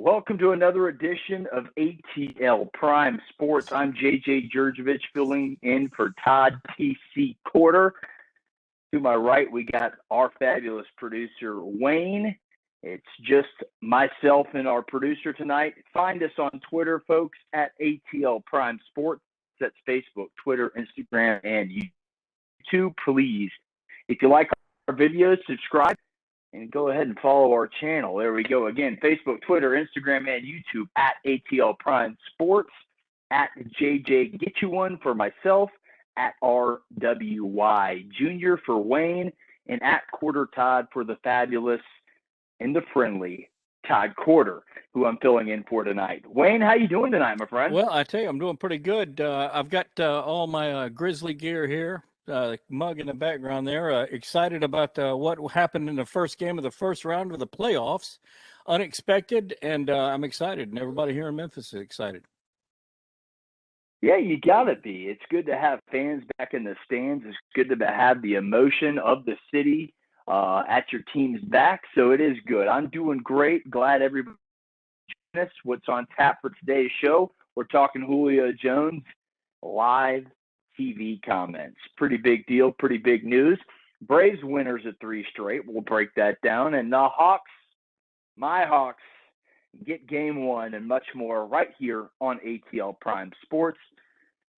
Welcome to another edition of ATL Prime Sports. I'm JJ Jurjevich filling in for Todd TC Corder. To my right, we got our fabulous producer, Wayne. It's just myself and our producer tonight. Find us on Twitter, folks, at ATL Prime Sports. That's Facebook, Twitter, Instagram, and YouTube. Please, if you like our videos, subscribe. And go ahead and follow our channel. There we go. Again, Facebook, Twitter, Instagram, and YouTube at ATL Prime Sports, at JJ Get You One for myself, at RWY Junior for Wayne, and at Corder Todd for the fabulous and the friendly Todd Corder, who I'm filling in for tonight. Wayne, how you doing tonight, my friend? Well, I tell you, I'm doing pretty good. I've got all my Grizzly gear here. Mug in the background there. Excited about what happened in the first game of the first round of the playoffs. Unexpected, and I'm excited. And everybody here in Memphis is excited. Yeah, you got to be. It's good to have fans back in the stands. It's good to have the emotion of the city at your team's back. So it is good. I'm doing great. Glad everybody joined us. What's on tap for today's show? We're talking Julio Jones live TV comments. Pretty big deal, pretty big news. Braves winners at 3 straight. We'll break that down. And the Hawks, my Hawks, get game 1 and much more right here on ATL Prime Sports.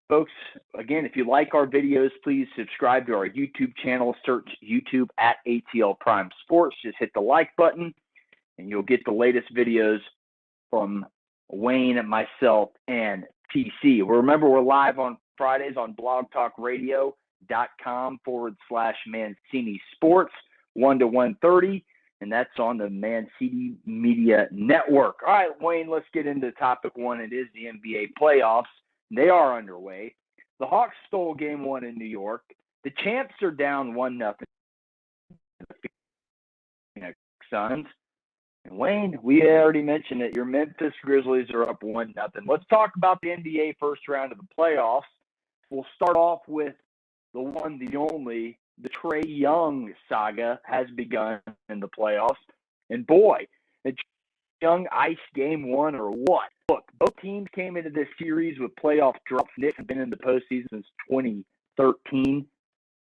Folks, again, if you like our videos, please subscribe to our YouTube channel. Search YouTube at ATL Prime Sports. Just hit the like button, and you'll get the latest videos from Wayne, myself, and TC. Well, remember, we're live on Fridays on blogtalkradio.com/Mancini Sports, 1 to 1:30, and that's on the Mancini Media Network. All right, Wayne, let's get into topic 1. It is the NBA playoffs. They are underway. The Hawks stole game 1 in New York. The champs are down 1-0. Suns. And Wayne, we already mentioned it. Your Memphis Grizzlies are up 1-0. Let's talk about the NBA first round of the playoffs. We'll start off with the one, the only, the Trae Young saga has begun in the playoffs. And boy, the Trae Young iced game 1 or what? Look, both teams came into this series with playoff droughts. Knicks have been in the postseason since 2013.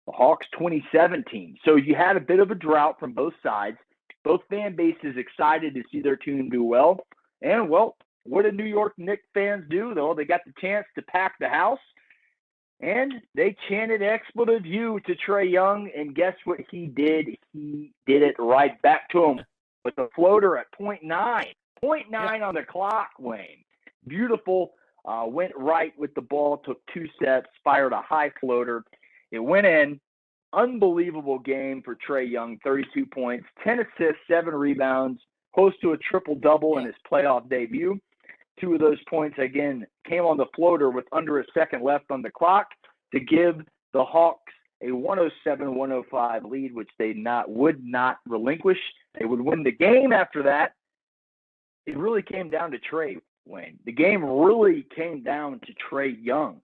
The Hawks, 2017. So you had a bit of a drought from both sides. Both fan bases excited to see their team do well. And, well, what did New York Knicks fans do, though? They got the chance to pack the house. And they chanted expletive U to Trae Young, and guess what he did? He did it right back to him with a floater at .9. .9 on the clock, Wayne. Beautiful. Went right with the ball, took 2 steps, fired a high floater. It went in. Unbelievable game for Trae Young, 32 points, 10 assists, 7 rebounds, close to a triple-double in his playoff debut. 2 of those points, again, came on the floater with under a second left on the clock to give the Hawks a 107-105 lead, which they would not relinquish. They would win the game after that. It really came down to Trae, Wayne. The game really came down to Trae Young.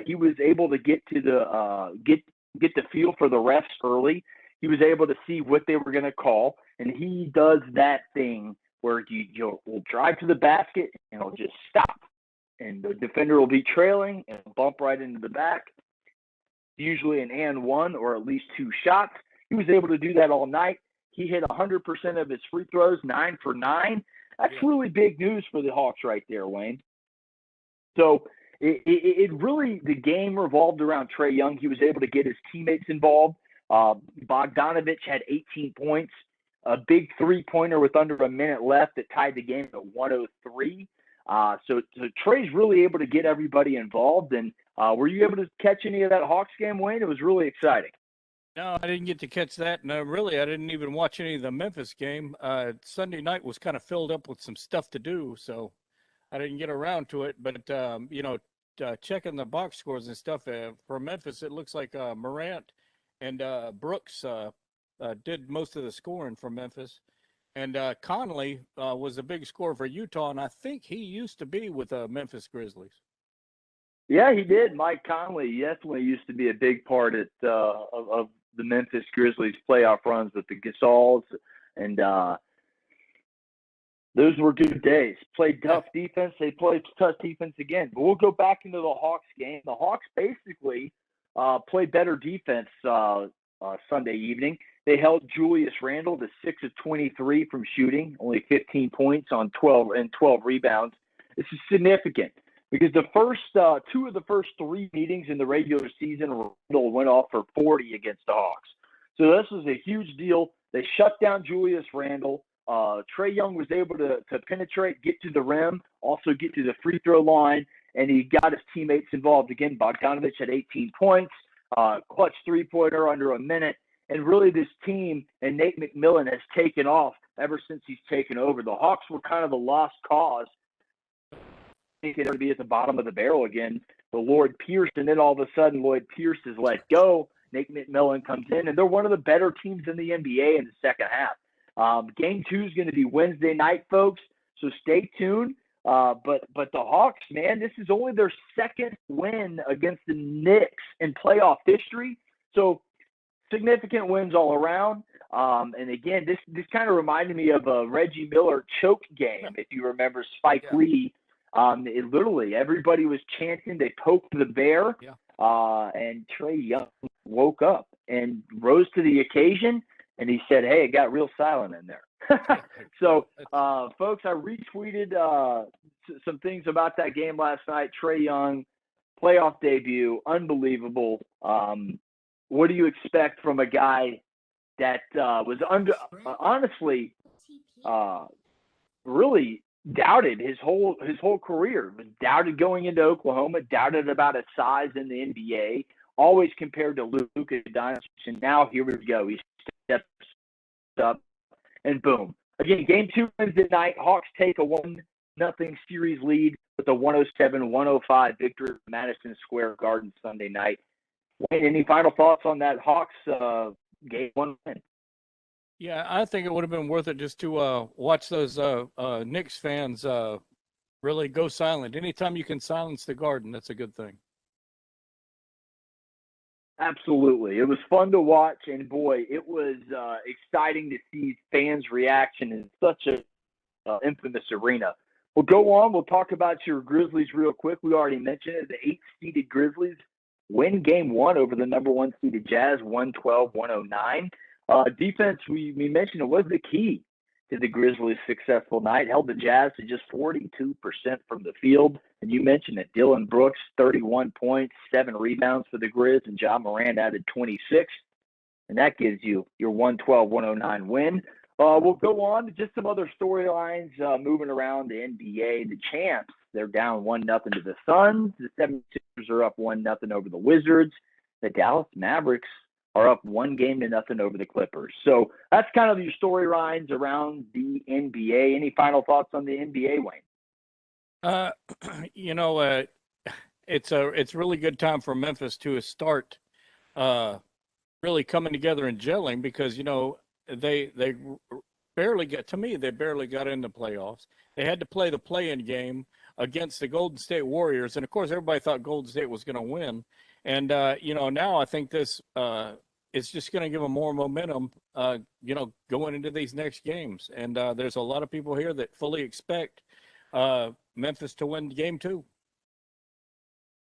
He was able to get to the get the feel for the refs early. He was able to see what they were going to call, and he does that thing where you'll drive to the basket and it'll just stop. And the defender will be trailing and bump right into the back. Usually an and 1 or at least 2 shots. He was able to do that all night. He hit 100% of his free throws, 9 for 9. That's really big news for the Hawks right there, Wayne. So it really, the game revolved around Trae Young. He was able to get his teammates involved. Bogdanovich had 18 points. A big 3-pointer with under a minute left that tied the game at 103. So Trae's really able to get everybody involved. And were you able to catch any of that Hawks game, Wayne? It was really exciting. No, I didn't get to catch that. No, really, I didn't even watch any of the Memphis game. Sunday night was kind of filled up with some stuff to do, so I didn't get around to it. But, checking the box scores and stuff for Memphis, it looks like Morant and Brooks did most of the scoring for Memphis. And Conley was a big scorer for Utah, and I think he used to be with the Memphis Grizzlies. Yeah, he did. Mike Conley definitely used to be a big part of the Memphis Grizzlies playoff runs with the Gasols and Those were good days. Played tough defense. They played tough defense again. But we'll go back into the Hawks game. The Hawks basically played better defense Sunday evening. They held Julius Randle to 6 of 23 from shooting, only 15 points on 12 rebounds. This is significant because the first two of the first three meetings in the regular season, Randle went off for 40 against the Hawks. So this was a huge deal. They shut down Julius Randle. Trae Young was able to penetrate, get to the rim, also get to the free throw line, and he got his teammates involved. Again, Bogdanovich had 18 points, clutch three-pointer under a minute, and really this team and Nate McMillan has taken off ever since he's taken over. The Hawks were kind of the lost cause. I think they're going to be at the bottom of the barrel again. The Lloyd Pierce, and then all of a sudden Lloyd Pierce is let go. Nate McMillan comes in, and they're one of the better teams in the NBA in the second half. Game 2 is going to be Wednesday night, folks, so stay tuned. But the Hawks, man, this is only their second win against the Knicks in playoff history. So significant wins all around. And again, this kind of reminded me of a Reggie Miller choke game, if you remember Spike Lee. It literally, everybody was chanting, they poked the bear, and Trae Young woke up and rose to the occasion. And he said, hey, it got real silent in there. So, folks, I retweeted some things about that game last night. Trae Young, playoff debut, unbelievable. What do you expect from a guy that was honestly really doubted his whole career? Was doubted going into Oklahoma, doubted about his size in the NBA, always compared to Luka Doncic, and now here we go. He steps up, and boom. Again, Game 2 Wednesday night. Hawks take a 1-0 series lead with a 107-105 victory at Madison Square Garden Sunday night. Wayne, any final thoughts on that Hawks Game 1 win? Yeah, I think it would have been worth it just to watch those Knicks fans really go silent. Anytime you can silence the Garden, that's a good thing. Absolutely. It was fun to watch, and boy, it was exciting to see fans' reaction in such a infamous arena. We'll go on. We'll talk about your Grizzlies real quick. We already mentioned it. The 8th-seeded Grizzlies win Game 1 over the number 1-seeded Jazz, 112-109. Defense, we mentioned it was the key to the Grizzlies' successful night. Held the Jazz to just 42% from the field. And you mentioned it, Dylan Brooks, 31 points, 7 rebounds for the Grizz, and Ja Morant added 26. And that gives you your 112-109 win. We'll go on to just some other storylines moving around the NBA. The champs, they're down 1-0 to the Suns. The 76ers are up 1-0 over the Wizards. The Dallas Mavericks are up 1-0 over the Clippers. So that's kind of your storylines around the NBA. Any final thoughts on the NBA, Wayne? It's a really good time for Memphis to start really coming together and gelling because, they barely got in the playoffs. They had to play the play-in game against the Golden State Warriors. And, of course, everybody thought Golden State was going to win. And, now I think this it's just going to give them more momentum, going into these next games. And there's a lot of people here that fully expect Memphis to win Game 2.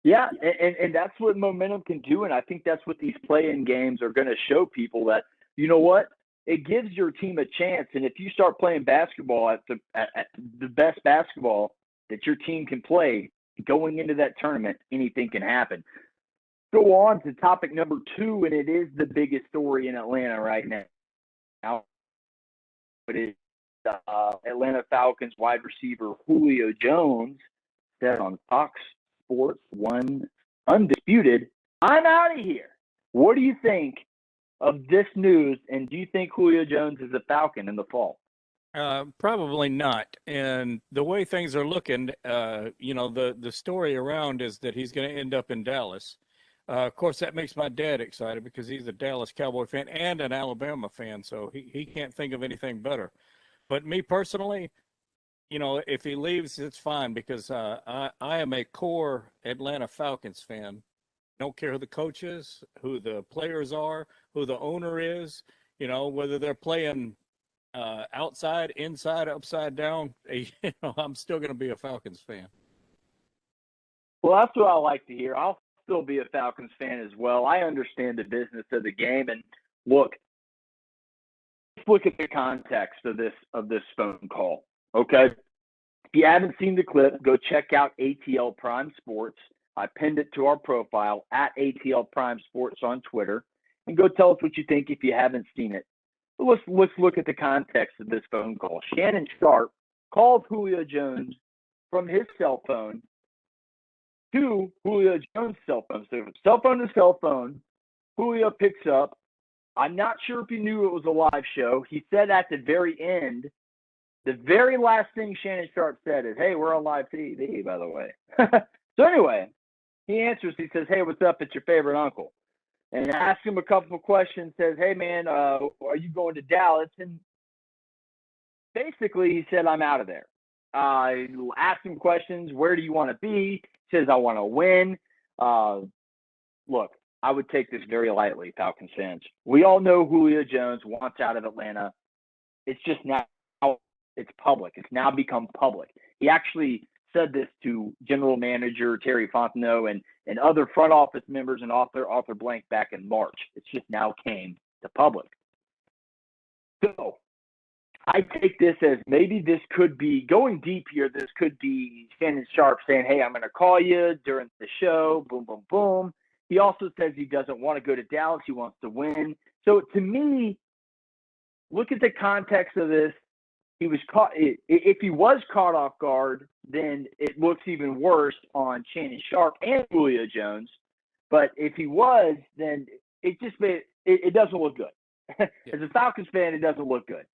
Yeah, and that's what momentum can do, and I think that's what these play-in games are going to show people that, you know what, it gives your team a chance, and if you start playing basketball at the best basketball that your team can play going into that tournament, anything can happen. Go on to topic number 2, and it is the biggest story in Atlanta right now. It is Atlanta Falcons wide receiver Julio Jones said on Fox Sports 1 Undisputed, I'm out of here. What do you think of this news, and do you think Julio Jones is a Falcon in the fall? Probably not. And the way things are looking, the story around is that he's going to end up in Dallas. Of course, that makes my dad excited because he's a Dallas Cowboy fan and an Alabama fan, so he can't think of anything better. But me personally, if he leaves, it's fine because I am a core Atlanta Falcons fan. Don't care who the coach is, who the players are, who the owner is, whether they're playing outside, inside, upside down, I'm still going to be a Falcons fan. Well, that's what I like to hear. I'll still be a Falcons fan as well. I understand the business of the game, and look, let's look at the context of this phone call. Okay, if you haven't seen the clip, go check out ATL Prime Sports. I pinned it to our profile at ATL Prime Sports on Twitter, and go tell us what you think if you haven't seen it. But let's look at the context of this phone call. Shannon Sharpe called Julio Jones from his cell phone to Julio Jones' cell phone. So cell phone to cell phone, Julio picks up. I'm not sure if he knew it was a live show. He said at the very end, the very last thing Shannon Sharpe said is, "Hey, we're on live TV, by the way." So anyway, he answers. He says, "Hey, what's up? It's your favorite uncle." And asks him a couple of questions. Says, "Hey, man, are you going to Dallas?" And basically, he said, "I'm out of there." Asked him questions. Where do you want to be? He says, "I want to win." Look, I would take this very lightly, Falcons fans. We all know Julio Jones wants out of Atlanta. It's just now, it's public. It's now become public. He actually said this to general manager Terry Fontenot and other front office members and Arthur Blank back in March. It's just now came to public. So I take this as maybe this could be, going deep here, this could be Shannon Sharpe saying, "Hey, I'm going to call you during the show," boom, boom, boom. He also says he doesn't want to go to Dallas. He wants to win. So to me, look at the context of this. He was caught. If he was caught off guard, then it looks even worse on Shannon Sharpe and Julio Jones. But if he was, then it just it doesn't look good. As a Falcons fan, it doesn't look good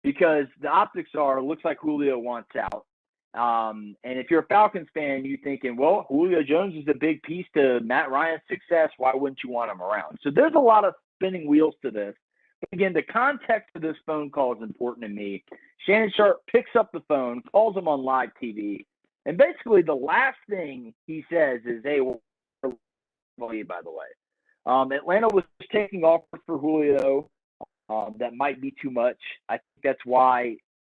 because the optics are, looks like Julio wants out. And if you're a Falcons fan, you're thinking, well, Julio Jones is a big piece to Matt Ryan's success. Why wouldn't you want him around? So there's a lot of spinning wheels to this. But again, the context of this phone call is important to me. Shannon Sharpe picks up the phone, calls him on live TV, and basically the last thing he says is, "Hey, we're by the way." Atlanta was taking offers for Julio. That might be too much. I think that's why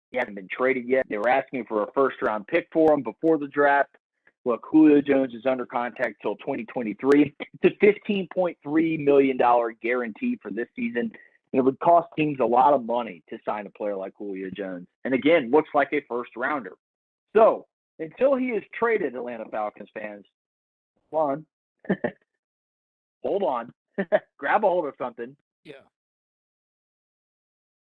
he hasn't been traded yet. They were asking for a first-round pick for him before the draft. Look, Julio Jones is under contract till 2023. It's a $15.3 million guarantee for this season. And it would cost teams a lot of money to sign a player like Julio Jones. And again, looks like a first-rounder. So until he is traded, Atlanta Falcons fans, hold on. Grab a hold of something. Yeah.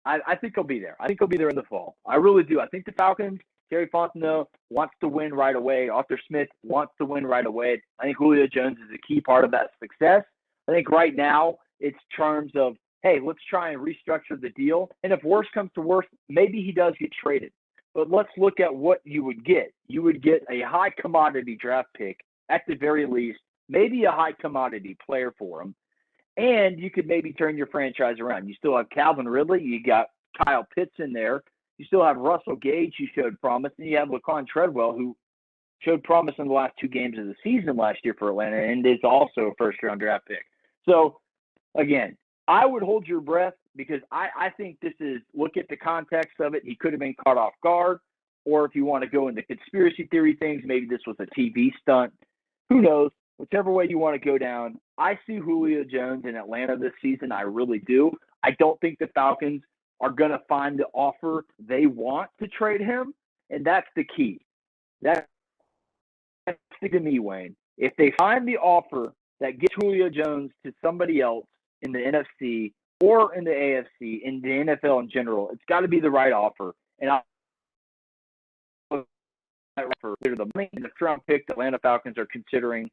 I think he'll be there. I think he'll be there in the fall. I really do. I think the Falcons, Terry Fontenot wants to win right away. Arthur Smith wants to win right away. I think Julio Jones is a key part of that success. I think right now it's terms of, hey, let's try and restructure the deal. And if worse comes to worse, maybe he does get traded. But let's look at what you would get. You would get a high commodity draft pick at the very least, maybe a high commodity player for him. And you could maybe turn your franchise around. You still have Calvin Ridley. You got Kyle Pitts in there. You still have Russell Gage, who showed promise. And you have Laquan Treadwell, who showed promise in the last two games of the season last year for Atlanta and is also a first-round draft pick. So, again, I would hold your breath because I think this is, look at the context of it. He could have been caught off guard. Or if you want to go into conspiracy theory things, maybe this was a TV stunt. Who knows? Whichever way you want to go down, I see Julio Jones in Atlanta this season. I really do. I don't think the Falcons are going to find the offer they want to trade him, and that's the key. That's the key to me, Wayne. If they find the offer that gets Julio Jones to somebody else in the NFC or in the AFC, in the NFL in general, it's got to be the right offer. And for the money and the round pick the Atlanta Falcons are considering,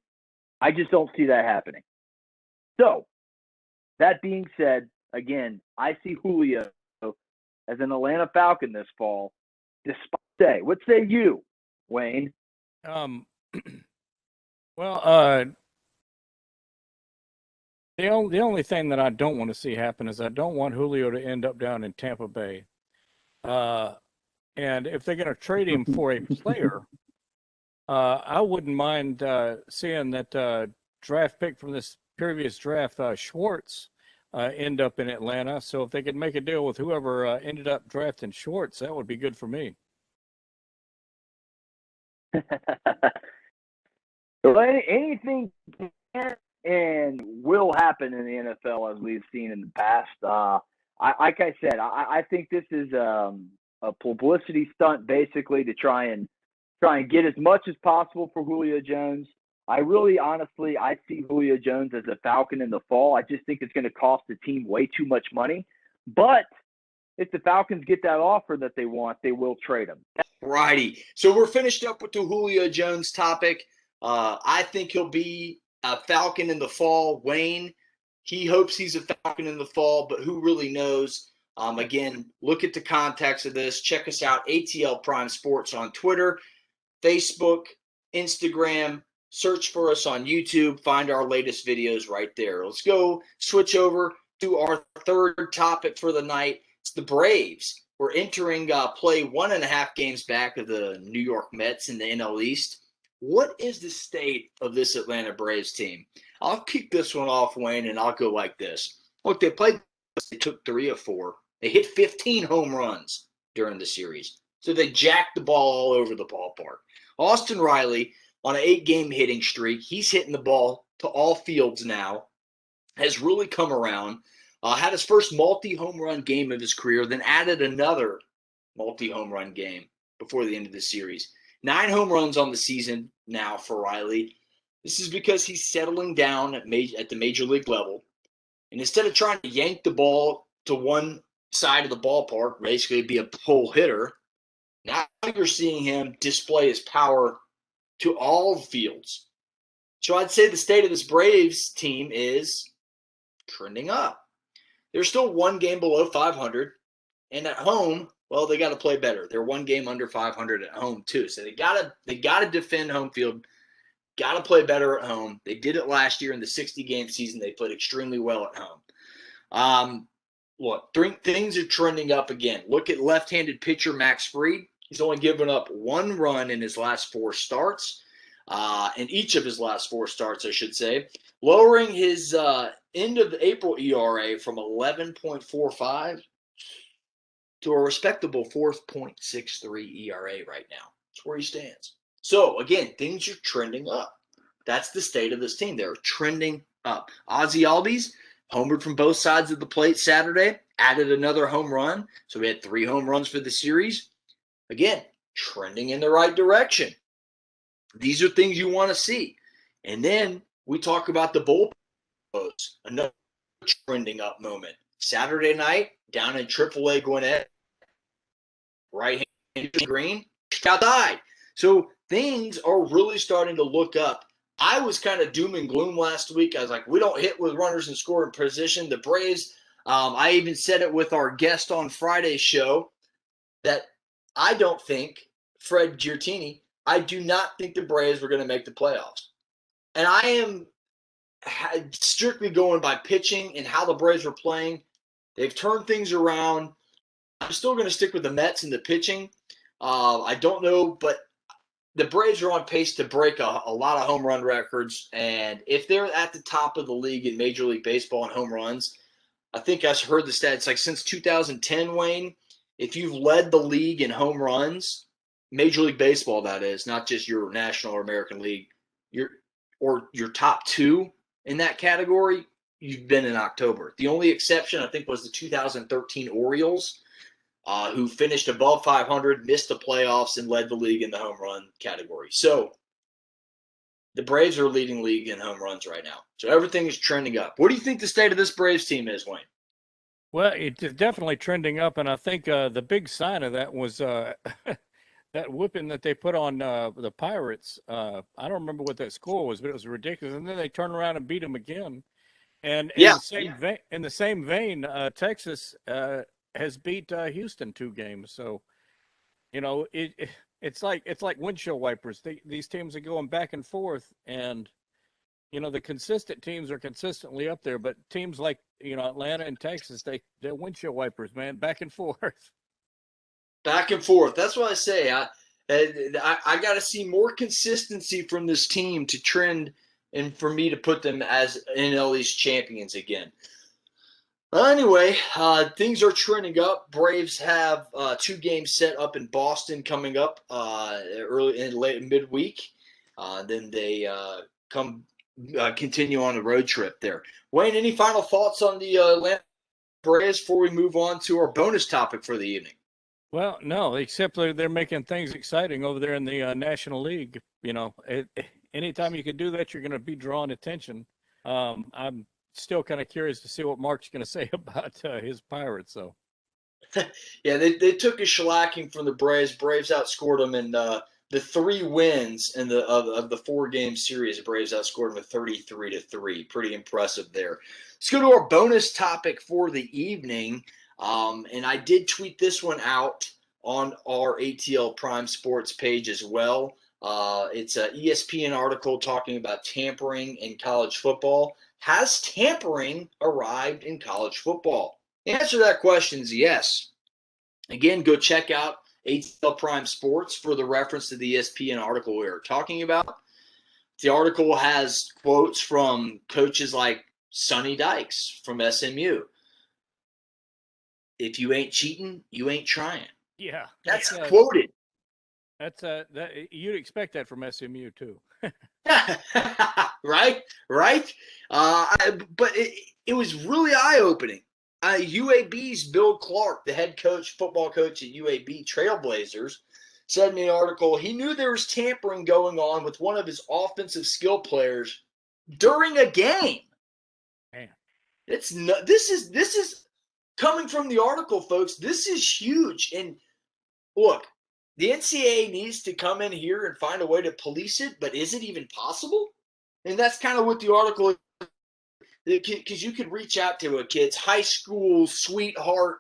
I just don't see that happening. So, that being said, again, I see Julio as an Atlanta Falcon this fall. What say you, Wayne? Well, the only thing that I don't want to see happen is I don't want Julio to end up down in Tampa Bay. And if they're going to trade him for a player, I wouldn't mind seeing that draft pick from this previous draft, Schwartz, end up in Atlanta. So if they could make a deal with whoever ended up drafting Shorts, that would be good for me. Well, anything can and will happen in the NFL as we've seen in the past. Like I said, I think this is a publicity stunt basically to try and get as much as possible for Julio Jones. I really, honestly, I see Julio Jones as a Falcon in the fall. I just think it's going to cost the team way too much money. But if the Falcons get that offer that they want, they will trade him. Righty. So we're finished up with the Julio Jones topic. I think he'll be a Falcon in the fall. Wayne, he hopes he's a Falcon in the fall, but who really knows? Again, look at the context of this. Check us out, ATL Prime Sports on Twitter, Facebook, Instagram. Search for us on YouTube. Find our latest videos right there. Let's go switch over to our third topic for the night. It's the Braves. We're entering play 1.5 games back of the New York Mets in the NL East. What is the state of this Atlanta Braves team? I'll kick this one off, Wayne, and I'll go like this. Look, they took 3 of 4. They hit 15 home runs during the series. So they jacked the ball all over the ballpark. Austin Riley, on an 8-game hitting streak, he's hitting the ball to all fields now, has really come around. Had his first multi-home run game of his career, then added another multi-home run game before the end of the series. 9 home runs on the season now for Riley. This is because he's settling down at the major league level. And instead of trying to yank the ball to one side of the ballpark, basically be a pull hitter, now you're seeing him display his power to all fields. So I'd say the state of this Braves team is trending up. They're still 1 game below 500, and at home, well, they got to play better. They're 1 game under 500 at home too, so they gotta defend home field, got to play better at home. They did it last year in the 60-game season. They played extremely well at home. Look, things are trending up again. Look at left-handed pitcher Max Fried. He's only given up 1 run in his last 4 starts, in each of his last 4 starts, I should say, lowering his end of the April ERA from 11.45 to a respectable 4.63 ERA right now. That's where he stands. So, again, things are trending up. That's the state of this team. They're trending up. Ozzie Albies homered from both sides of the plate Saturday, added another home run. So we had 3 home runs for the series. Again, trending in the right direction. These are things you want to see. And then we talk about the bullpen. Another trending up moment. Saturday night, down in AAA Gwinnett, right-handed Green, outside. So things are really starting to look up. I was kind of doom and gloom last week. I was like, we don't hit with runners in scoring position. The Braves, I even said it with our guest on Friday's show, that I don't think, Fred Giartini, I do not think the Braves were going to make the playoffs. And I am strictly going by pitching and how the Braves were playing. They've turned things around. I'm still going to stick with the Mets and the pitching. I don't know, but the Braves are on pace to break a lot of home run records. And if they're at the top of the league in Major League Baseball in home runs, I think I heard the stats, like since 2010, Wayne, if you've led the league in home runs, Major League Baseball, that is, not just your National or American League, your top 2 in that category, you've been in October. The only exception, I think, was the 2013 Orioles, who finished above 500, missed the playoffs, and led the league in the home run category. So the Braves are leading league in home runs right now. So everything is trending up. What do you think the state of this Braves team is, Wayne? Well, it's definitely trending up, and I think the big sign of that was that whipping that they put on the Pirates. I don't remember what that score was, but it was ridiculous. And then they turned around and beat them again. And in the same vein, Texas has beat Houston 2 games. So, you know, it's like windshield wipers. These teams are going back and forth, and you know the consistent teams are consistently up there. But teams like Atlanta and Texas, they're windshield wipers, man, back and forth. Back and forth. That's what I say. I got to see more consistency from this team to trend, and for me to put them as NL East champions again. Well, anyway, things are trending up. Braves have 2 games set up in Boston coming up early and late midweek. Then they continue on a road trip there. Wayne, any final thoughts on the Atlanta Braves before we move on to our bonus topic for the evening? Well, no, except they're making things exciting over there in the National League. You know, anytime you can do that, you're going to be drawing attention. I'm still kind of curious to see what Mark's going to say about his Pirates, though. Yeah, they took a shellacking from the Braves. Braves outscored them in the 3 wins in of the 4-game series. The Braves outscored them with 33-3. Pretty impressive there. Let's go to our bonus topic for the evening. And I did tweet this one out on our ATL Prime Sports page as well. It's an ESPN article talking about tampering in college football. Has tampering arrived in college football? The answer to that question is yes. Again, go check out ATL Prime Sports for the reference to the ESPN article we were talking about. The article has quotes from coaches like Sonny Dykes from SMU. If you ain't cheating, you ain't trying. Yeah, that's quoted. That's you'd expect that from SMU too. Right. But it was really eye-opening. UAB's Bill Clark, the head coach, football coach at UAB Trailblazers, said in the article he knew there was tampering going on with one of his offensive skill players during a game. Man, this is coming from the article, folks. This is huge. And look, the NCAA needs to come in here and find a way to police it, but is it even possible? And that's kind of what the article is. Because you could reach out to a kid's high school sweetheart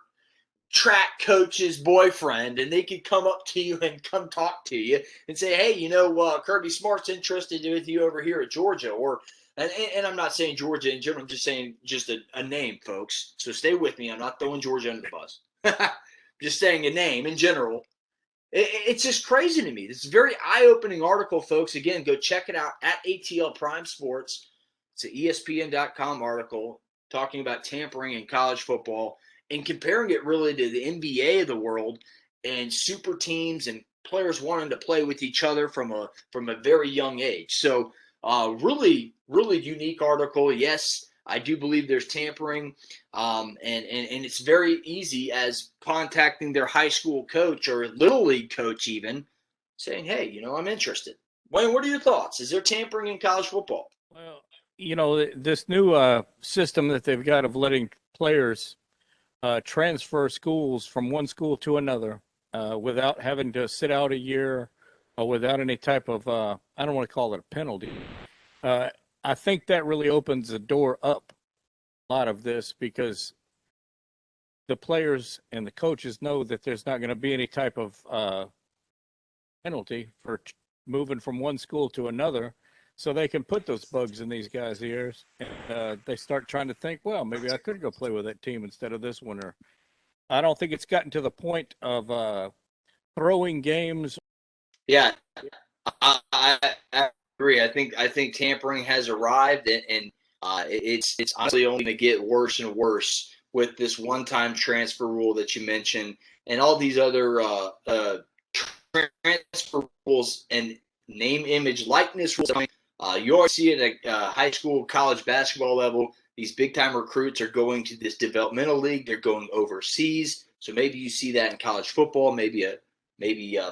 track coach's boyfriend, and they could come up to you and come talk to you and say, hey, Kirby Smart's interested with you over here at Georgia. And I'm not saying Georgia in general, I'm just saying just a name, folks. So stay with me. I'm not throwing Georgia under the bus. Just saying a name in general. It's just crazy to me. This is a very eye-opening article, folks. Again, go check it out at ATL Prime Sports. It's an ESPN.com article talking about tampering in college football and comparing it really to the NBA of the world and super teams and players wanting to play with each other from a very young age. So really, really unique article. Yes, I do believe there's tampering, and it's very easy as contacting their high school coach or little league coach even, saying, hey, I'm interested. Wayne, what are your thoughts? Is there tampering in college football? Well, this new system that they've got of letting players transfer schools from one school to another without having to sit out a year or without any type of, I don't want to call it a penalty. I think that really opens the door up a lot of this because the players and the coaches know that there's not going to be any type of penalty for moving from one school to another. So they can put those bugs in these guys' ears, and they start trying to think, well, maybe I could go play with that team instead of this one. Or I don't think it's gotten to the point of throwing games. Yeah, I agree. I think tampering has arrived, and it's honestly only going to get worse and worse with this one-time transfer rule that you mentioned, and all these other transfer rules and name, image, likeness rules. You already see it at high school, college basketball level. These big-time recruits are going to this developmental league. They're going overseas. So maybe you see that in college football. Maybe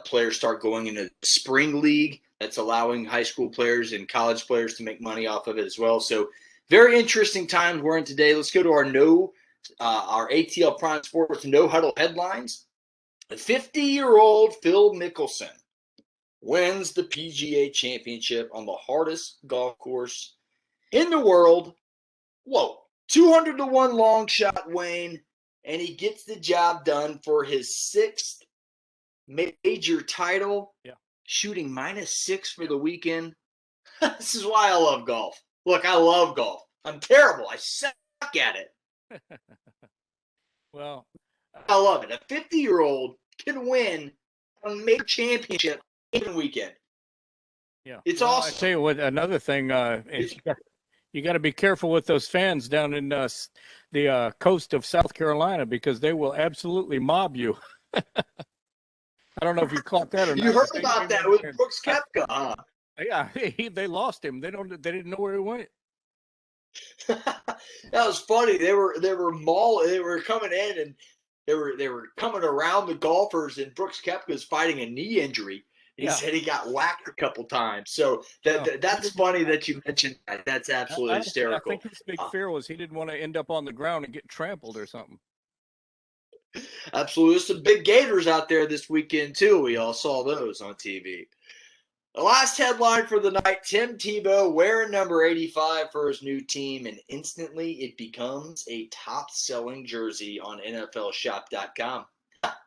players start going into the spring league. That's allowing high school players and college players to make money off of it as well. So very interesting times we're in today. Let's go to our ATL Prime Sports No Huddle headlines. The 50-year-old Phil Mickelson wins the PGA Championship on the hardest golf course in the world. Whoa, 200-1 long shot, Wayne, and he gets the job done for his 6th major title. Yeah, shooting -6 for the weekend. This is why I love golf. Look, I love golf. I'm terrible. I suck at it. Well, I love it. A 50-year-old can win a major championship in a weekend. Yeah, it's awesome. I tell you what, another thing, You got to be careful with those fans down in the coast of South Carolina because they will absolutely mob you. I don't know if you caught that or not. You heard about that with Brooks Koepka, huh? Yeah, they lost him. They didn't know where he went. That was funny. They were coming in and they were coming around the golfers, and Brooks Koepka was fighting a knee injury. He said he got whacked a couple times. So that's funny that you mentioned that. That's absolutely hysterical. I think his big fear was he didn't want to end up on the ground and get trampled or something. Absolutely. There's some big gators out there this weekend, too. We all saw those on TV. The last headline for the night, Tim Tebow wearing number 85 for his new team, and instantly it becomes a top-selling jersey on NFLShop.com.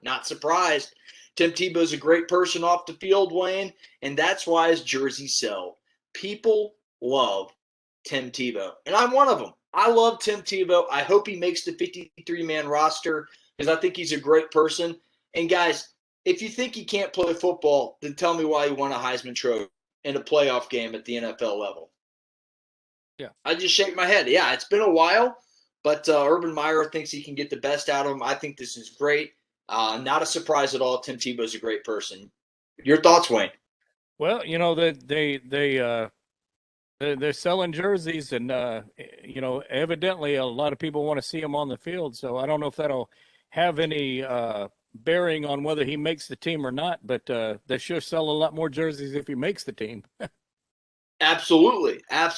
Not surprised. Tim Tebow's a great person off the field, Wayne, and that's why his jerseys sell. People love Tim Tebow, and I'm one of them. I love Tim Tebow. I hope he makes the 53-man roster because I think he's a great person. And, guys, if you think he can't play football, then tell me why he won a Heisman Trophy in a playoff game at the NFL level. Yeah. I just shake my head. Yeah, it's been a while, but Urban Meyer thinks he can get the best out of him. I think this is great. Not a surprise at all. Tim Tebow's a great person. Your thoughts, Wayne? Well, you know, they're selling jerseys, and you know, evidently a lot of people want to see him on the field. So I don't know if that'll have any bearing on whether he makes the team or not. But they sure sell a lot more jerseys if he makes the team. Absolutely, and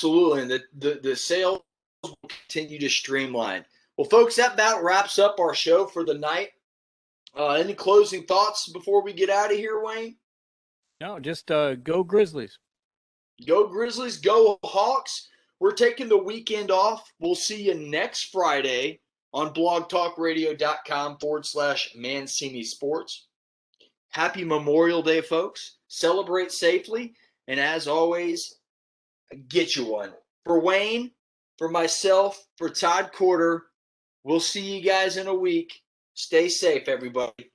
the sales will continue to streamline. Well, folks, that about wraps up our show for the night. Any closing thoughts before we get out of here, Wayne? No, just go Grizzlies. Go Grizzlies, go Hawks. We're taking the weekend off. We'll see you next Friday on blogtalkradio.com/Mancini Sports. Happy Memorial Day, folks. Celebrate safely. And as always, get you one. For Wayne, for myself, for Todd Corder, we'll see you guys in a week. Stay safe, everybody.